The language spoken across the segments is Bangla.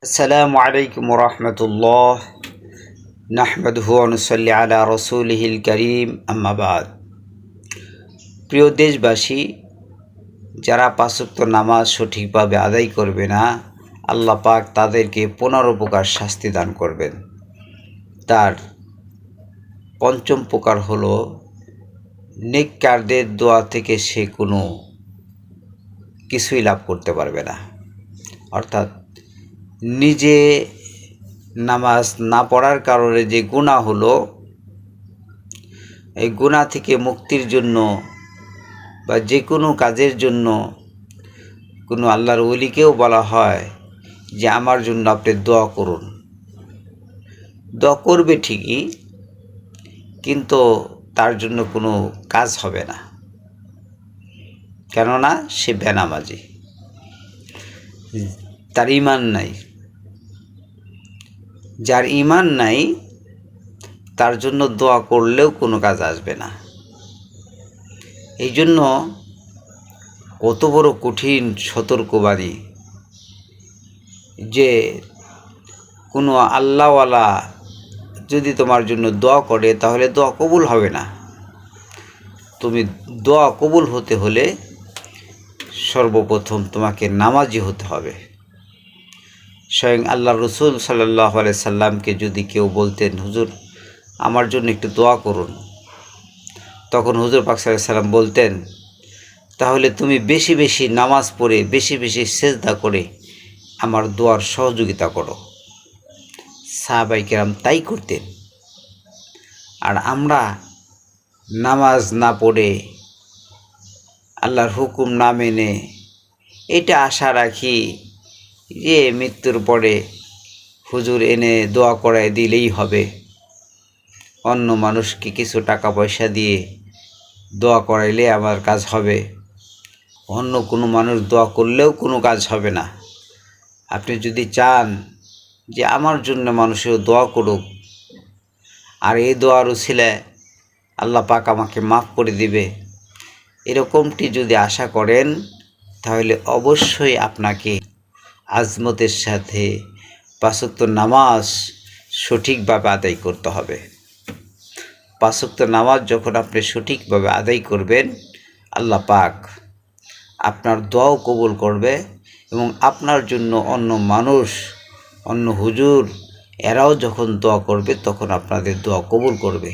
আসসালামু আলাইকুম রহমতুল্লাহ নাহমাদুহু ওয়া নুসাল্লি আলা রাসূলিহিল কারীম আম্মা বাদ। প্রিয় দেশবাসী, যারা পাঁচ ওয়াক্ত নামাজ সঠিকভাবে আদায় করবে না, আল্লাহ পাক তাদেরকে 15 প্রকার শাস্তি দান করবেন। তার পঞ্চম প্রকার হলো নেককারদের দোয়া থেকে সে কোনো কিছুই লাভ করতে পারবে না। অর্থাৎ নিজে নামাজ না পড়ার কারণে যে গুনাহ হলো, এই গুনাহ থেকে মুক্তির জন্য বা যে কোনো কাজের জন্য কোনো আল্লাহর ওলিকেও বলা হয় যে আমার জন্য আপনি দোয়া করুন। দোয়া করবে ঠিকই, কিন্তু তার জন্য কোনো কাজ হবে না, কেননা সে বেনামাজি, তার ঈমান নাই। যার ঈমান নাই তার জন্য দোয়া করলেও কোনো কাজ আসবে না। এই জন্য কত বড় কঠিন সতর্কবাণী যে কোনো আল্লাহওয়ালা যদি তোমার জন্য দোয়া করে তাহলে দোয়া কবুল হবে না। তুমি দোয়া কবুল হতে হলে সর্বপ্রথম তোমাকে নামাজি হতে হবে। স্বয়ং আল্লাহ রসুল সাল্লাল্লাহু আলাইহি সাল্লামকে যদি কেউ বলতেন, হুজুর আমার জন্য একটু দোয়া করুন, তখন হুজুর পাক সাল্লাল্লাহু আলাইহি সাল্লাম বলতেন, তাহলে তুমি বেশি বেশি নামাজ পড়ে বেশি বেশি সেজদা করে আমার দোয়ার সহযোগিতা করো। সাহাবায়ে কেরাম তাই করতেন। আর আমরা নামাজ না পড়ে, আল্লাহর হুকুম না মেনে এটা আশা রাখি যে মৃত্যুর পরে হুজুর এনে দোয়া করায় দিলেই হবে, অন্য মানুষকে কিছু টাকা পয়সা দিয়ে দোয়া করাইলে আমার কাজ হবে, অন্য কোনো মানুষ দোয়া করলেও কোনো কাজ হবে না। আপনি যদি চান যে আমার জন্য মানুষের দোয়া করুক আর এই দোয়ার উসিলায় আল্লাহ পাক আমাকে মাফ করে দিবে, এরকমটি যদি আশা করেন, তাহলে অবশ্যই আপনাকে আজমতের সাথে পাঁচ ওয়াক্ত নামাজ সঠিকভাবে আদায় করতে হবে। পাঁচ ওয়াক্ত নামাজ যখন আপনি সঠিকভাবে আদায় করবেন, আল্লাহ পাক আপনার দোয়াও কবুল করবে এবং আপনার জন্য অন্য মানুষ, অন্য হুজুর এরাও যখন দোয়া করবে তখন আপনাদের দোয়া কবুল করবে,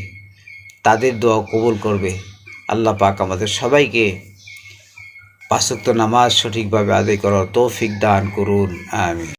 তাদের দোয়া কবুল করবে। আল্লাহ পাক আমাদের সবাইকে পাঁচ ওয়াক্ত নামাজ সঠিকভাবে আদায় করার তৌফিক দান করুন। আমিন।